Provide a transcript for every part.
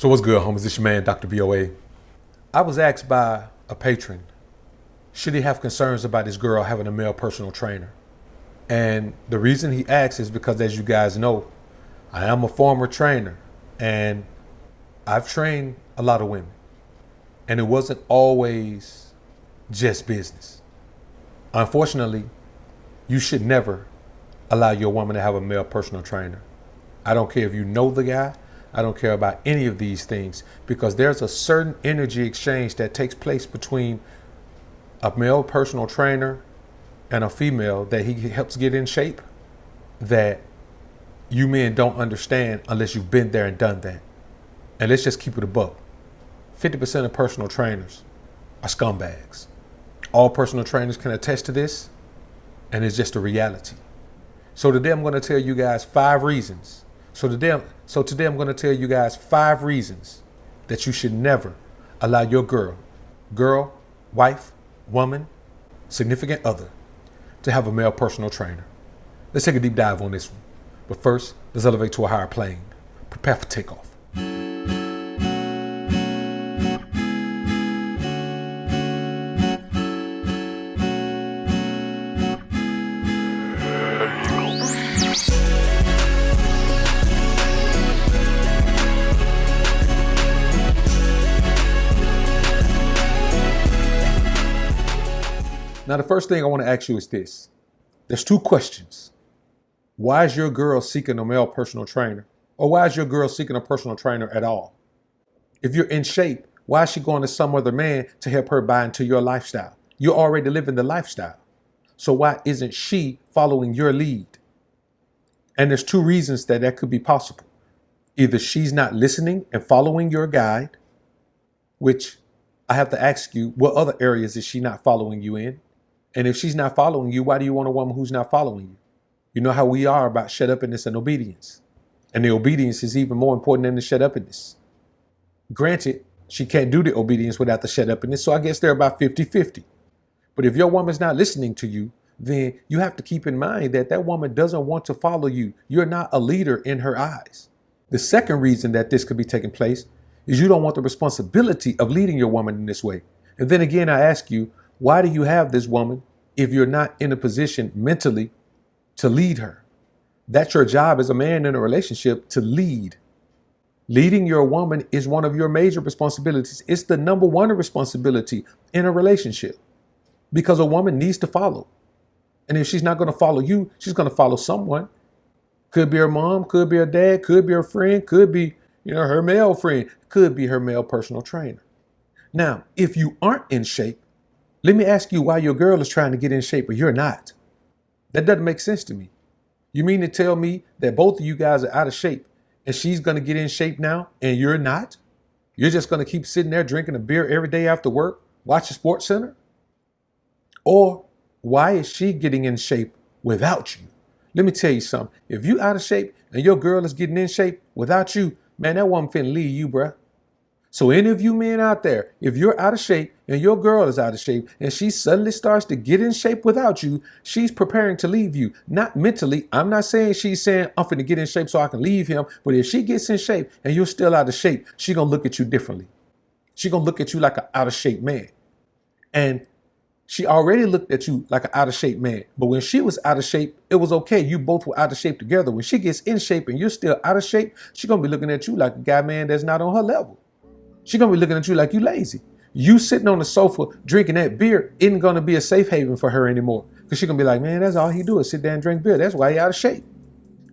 So what's good, homies? This your man, Dr. BOA. I was asked by a patron, should he have concerns about his girl having a male personal trainer? And the reason he asks is because, as you guys know, I am a former trainer and I've trained a lot of women. And it wasn't always just business. Unfortunately, you should never allow your woman to have a male personal trainer. I don't care if you know the guy. I don't care about any of these things, because there's a certain energy exchange that takes place between a male personal trainer and a female that he helps get in shape that you men don't understand unless you've been there and done that. And let's just keep it a buck. 50% of personal trainers are scumbags. All personal trainers can attest to this, and it's just a reality. So today I'm going to tell you guys 5 reasons. So today I'm going to tell you guys 5 reasons that you should never allow your girl, wife, woman, significant other to have a male personal trainer. Let's take a deep dive on this one. But first, let's elevate to a higher plane. Prepare for takeoff. Now, the first thing I want to ask you is this. There's 2 questions. Why is your girl seeking a male personal trainer? Or why is your girl seeking a personal trainer at all? If you're in shape, why is she going to some other man to help her buy into your lifestyle? You're already living the lifestyle. So why isn't she following your lead? And there's 2 reasons that could be possible. Either she's not listening and following your guide, which I have to ask you, what other areas is she not following you in? And if she's not following you, why do you want a woman who's not following you? You know how we are about shut upness and obedience. And the obedience is even more important than the shut upness. Granted, she can't do the obedience without the shut upness, so I guess they're about 50-50. But if your woman's not listening to you, then you have to keep in mind that that woman doesn't want to follow you. You're not a leader in her eyes. The second reason that this could be taking place is you don't want the responsibility of leading your woman in this way. And then again, I ask you, why do you have this woman if you're not in a position mentally to lead her? That's your job as a man in a relationship, to lead. Leading your woman is one of your major responsibilities. It's the number 1 responsibility in a relationship, because a woman needs to follow. And if she's not going to follow you, she's going to follow someone. Could be her mom, could be her dad, could be her friend, could be, her male friend, could be her male personal trainer. Now, if you aren't in shape, let me ask you why your girl is trying to get in shape, but you're not. That doesn't make sense to me. You mean to tell me that both of you guys are out of shape and she's going to get in shape now and you're not? You're just going to keep sitting there drinking a beer every day after work, watching Sports Center? Or why is she getting in shape without you? Let me tell you something. If you out of shape and your girl is getting in shape without you, man, that woman finna leave you, bruh. So any of you men out there, if you're out of shape and your girl is out of shape and she suddenly starts to get in shape without you, she's preparing to leave you. Not mentally. I'm not saying she's saying, I'm finna get in shape so I can leave him. But if she gets in shape and you're still out of shape, she's going to look at you differently. She's going to look at you like an out of shape man. And she already looked at you like an out of shape man. But when she was out of shape, it was okay. You both were out of shape together. When she gets in shape and you're still out of shape, she's going to be looking at you like a guy, man, that's not on her level. She's going to be looking at you like you lazy. You sitting on the sofa drinking that beer isn't going to be a safe haven for her anymore. Because she's going to be like, man, that's all he do is sit there and drink beer. That's why he out of shape.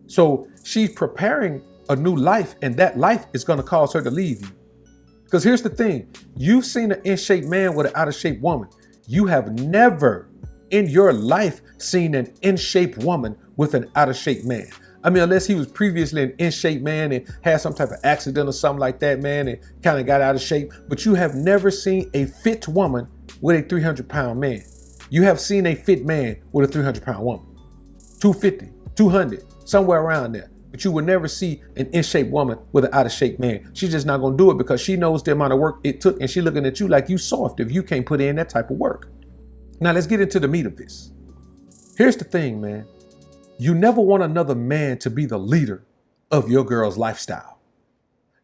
So she's preparing a new life, and that life is going to cause her to leave you. Because here's the thing. You've seen an in-shape man with an out-of-shape woman. You have never in your life seen an in-shape woman with an out-of-shape man. I mean, unless he was previously an in-shape man and had some type of accident or something like that, man, and kind of got out of shape. But you have never seen a fit woman with a 300-pound man. You have seen a fit man with a 300-pound woman. 250, 200, somewhere around there. But you will never see an in-shape woman with an out-of-shape man. She's just not going to do it because she knows the amount of work it took, and she's looking at you like you soft if you can't put in that type of work. Now, let's get into the meat of this. Here's the thing, man. You never want another man to be the leader of your girl's lifestyle.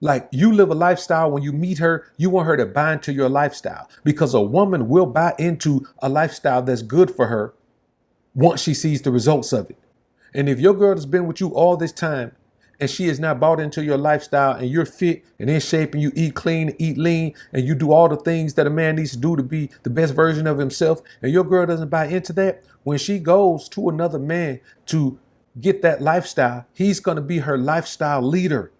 Like you live a lifestyle, when you meet her, you want her to buy into your lifestyle, because a woman will buy into a lifestyle that's good for her once she sees the results of it. And if your girl has been with you all this time and she is not bought into your lifestyle, and you're fit and in shape and you eat clean, eat lean, and you do all the things that a man needs to do to be the best version of himself, and your girl doesn't buy into that, when she goes to another man to get that lifestyle, he's going to be her lifestyle leader.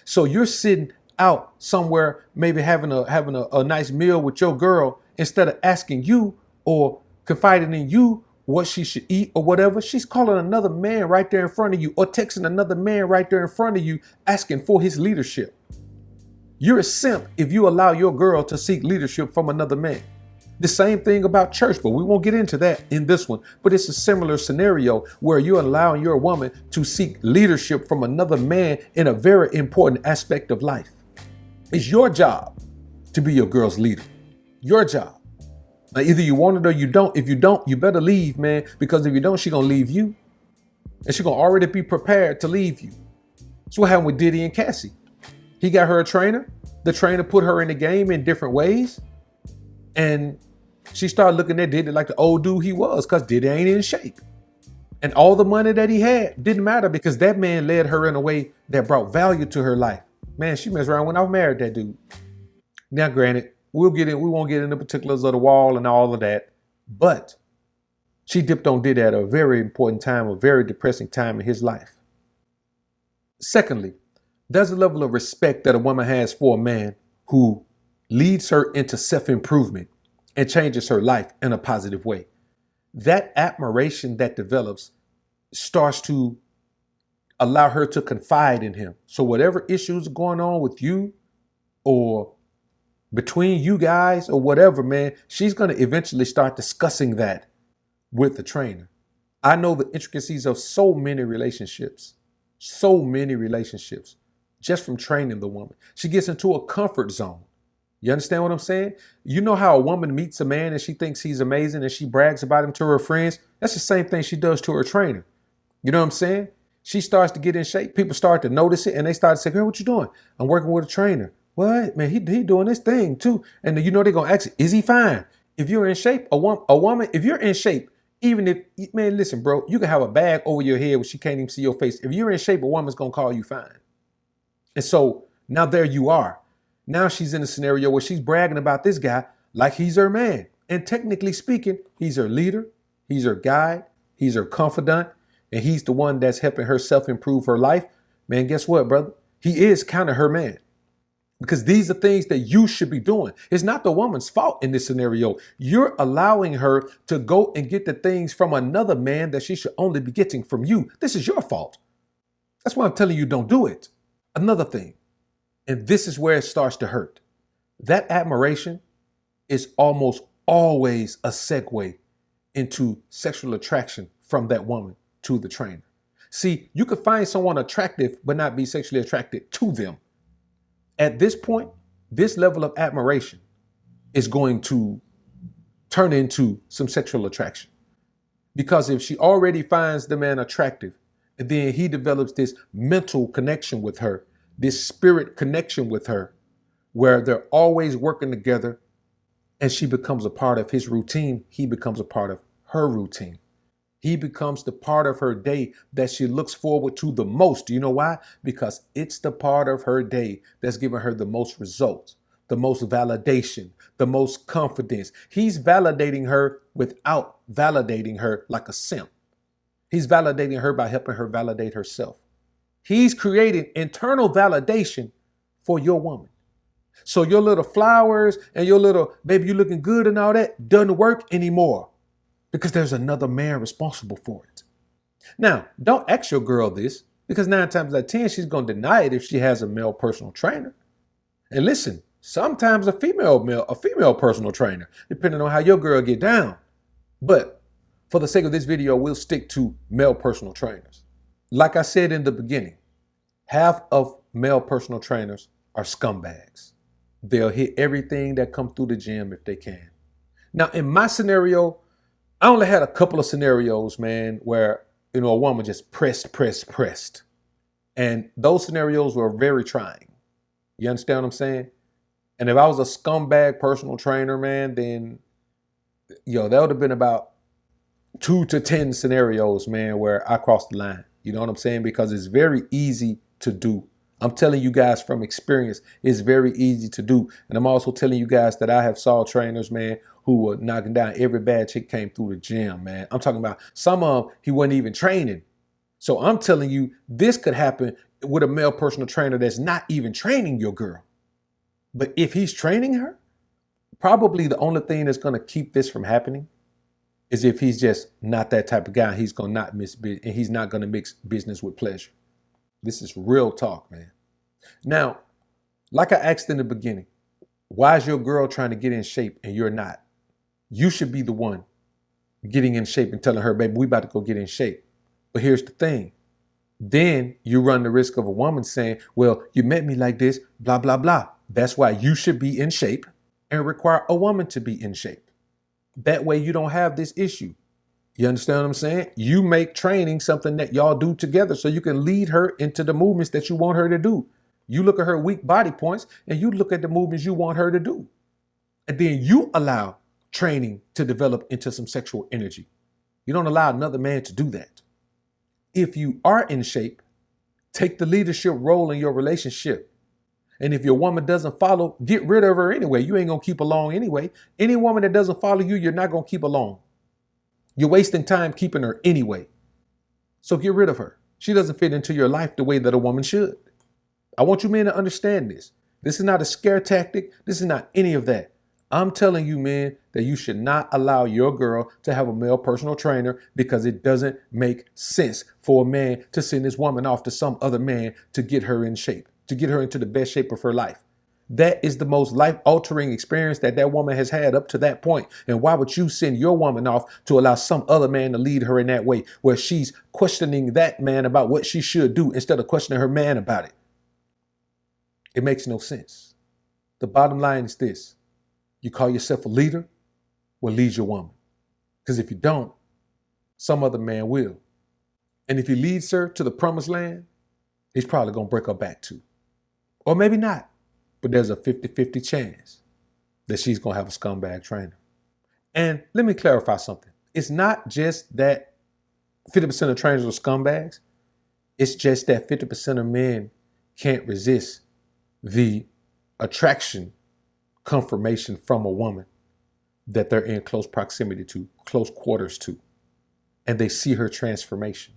So you're sitting out somewhere, maybe having a nice meal with your girl, instead of asking you or confiding in you what she should eat or whatever. She's calling another man right there in front of you, or texting another man right there in front of you, asking for his leadership. You're a simp if you allow your girl to seek leadership from another man. The same thing about church, but we won't get into that in this one. But it's a similar scenario where you're allowing your woman to seek leadership from another man in a very important aspect of life. It's your job to be your girl's leader. Your job. Now, either you want it or you don't. If you don't, you better leave, man, because if you don't, she's going to leave you. And she's going to already be prepared to leave you. That's what happened with Diddy and Cassie. He got her a trainer. The trainer put her in the game in different ways. And she started looking at Diddy like the old dude he was, because Diddy ain't in shape. And all the money that he had didn't matter, because that man led her in a way that brought value to her life. Man, she messed around when I married that dude. Now, granted, we won't get into particulars of the wall and all of that, but she dipped on Diddy at a very important time, a very depressing time in his life. Secondly, there's a level of respect that a woman has for a man who leads her into self-improvement and changes her life in a positive way. That admiration that develops starts to allow her to confide in him. So whatever issues are going on with you or between you guys or whatever, man, she's going to eventually start discussing that with the trainer. I know the intricacies of so many relationships, just from training the woman. She gets into a comfort zone. You understand what I'm saying? You know how a woman meets a man and she thinks he's amazing and she brags about him to her friends? That's the same thing she does to her trainer. You know what I'm saying? She starts to get in shape. People start to notice it and they start to say, girl, what you doing? I'm working with a trainer. What? Man, he doing this thing too. And then, you know, they're going to ask, is he fine? If you're in shape, a woman, if you're in shape, even if, man, listen, bro, you can have a bag over your head where she can't even see your face. If you're in shape, a woman's going to call you fine. And so now there you are. Now she's in a scenario where she's bragging about this guy like he's her man. And technically speaking, he's her leader, he's her guide, he's her confidant, and he's the one that's helping her self-improve her life. Man, guess what, brother? He is kind of her man. Because these are things that you should be doing. It's not the woman's fault in this scenario. You're allowing her to go and get the things from another man that she should only be getting from you. This is your fault. That's why I'm telling you, don't do it. Another thing. And this is where it starts to hurt. That admiration is almost always a segue into sexual attraction from that woman to the trainer. See, you could find someone attractive but not be sexually attracted to them. At this point, this level of admiration is going to turn into some sexual attraction. Because if she already finds the man attractive, and then he develops this mental connection with her, this spirit connection with her, where they're always working together, and she becomes a part of his routine, he becomes a part of her routine. He becomes the part of her day that she looks forward to the most. Do you know why? Because it's the part of her day that's giving her the most results, the most validation, the most confidence. He's validating her without validating her like a simp. He's validating her by helping her validate herself. He's creating internal validation for your woman. So your little flowers and your little, baby, you looking good and all that doesn't work anymore. Because there's another man responsible for it. Now, don't ask your girl this, because 9 times out of 10, she's going to deny it if she has a male personal trainer. And listen, sometimes a female personal trainer, depending on how your girl get down. But for the sake of this video, we'll stick to male personal trainers. Like I said in the beginning, half of male personal trainers are scumbags. They'll hit everything that comes through the gym if they can. Now, in my scenario, I only had a couple of scenarios, man, where, you know, a woman just pressed. And those scenarios were very trying. You understand what I'm saying? And if I was a scumbag personal trainer, man, then, that would have been about 2 to 10 scenarios, man, where I crossed the line. You know what I'm saying? Because it's very easy to do. I'm telling you guys from experience, it's very easy to do. And I'm also telling you guys that I have saw trainers, man, who were knocking down every bad chick came through the gym, man. I'm talking about some of them, he wasn't even training. So I'm telling you, this could happen with a male personal trainer that's not even training your girl. But if he's training her, probably the only thing that's going to keep this from happening is if he's just not that type of guy. He's going to not and he's not going to mix business with pleasure. This is real talk, man. Now, like I asked in the beginning, why is your girl trying to get in shape and you're not? You should be the one getting in shape and telling her, baby, we about to go get in shape. But here's the thing. Then you run the risk of a woman saying, well, you met me like this, blah, blah, blah. That's why you should be in shape and require a woman to be in shape. That way you don't have this issue. You understand what I'm saying? You make training something that y'all do together so you can lead her into the movements that you want her to do. You look at her weak body points and you look at the movements you want her to do. And then you allow training to develop into some sexual energy. You don't allow another man to do that. If you are in shape, take the leadership role in your relationship. And if your woman doesn't follow, get rid of her anyway. You ain't going to keep along anyway. Any woman that doesn't follow you, you're not going to keep along. You're wasting time keeping her anyway. So get rid of her. She doesn't fit into your life the way that a woman should. I want you men to understand this. This is not a scare tactic. This is not any of that. I'm telling you, man, that you should not allow your girl to have a male personal trainer because it doesn't make sense for a man to send his woman off to some other man to get her in shape, to get her into the best shape of her life. That is the most life-altering experience that woman has had up to that point. And why would you send your woman off to allow some other man to lead her in that way, where she's questioning that man about what she should do instead of questioning her man about it? It makes no sense. The bottom line is this. You call yourself a leader? Well, lead your woman. Because if you don't, some other man will. And if he leads her to the promised land, he's probably going to break her back too. Or maybe not. But there's a 50-50 chance that she's going to have a scumbag trainer. And let me clarify something. It's not just that 50% of trainers are scumbags. It's just that 50% of men can't resist the attraction, confirmation from a woman that they're in close proximity to, close quarters to. And they see her transformation.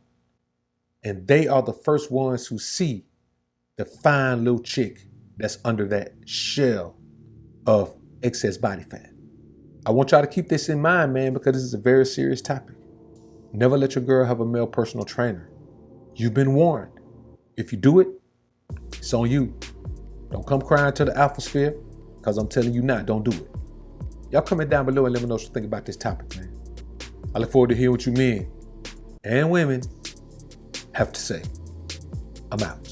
And they are the first ones who see the fine little chick that's under that shell of excess body fat. I want y'all to keep this in mind, man, because this is a very serious topic. Never let your girl have a male personal trainer. You've been warned. If you do it, it's on you. Don't come crying to the alpha sphere, because I'm telling you now, don't do it. Y'all comment down below and let me know what you think about this topic, man. I look forward to hearing what you men and women have to say. I'm out.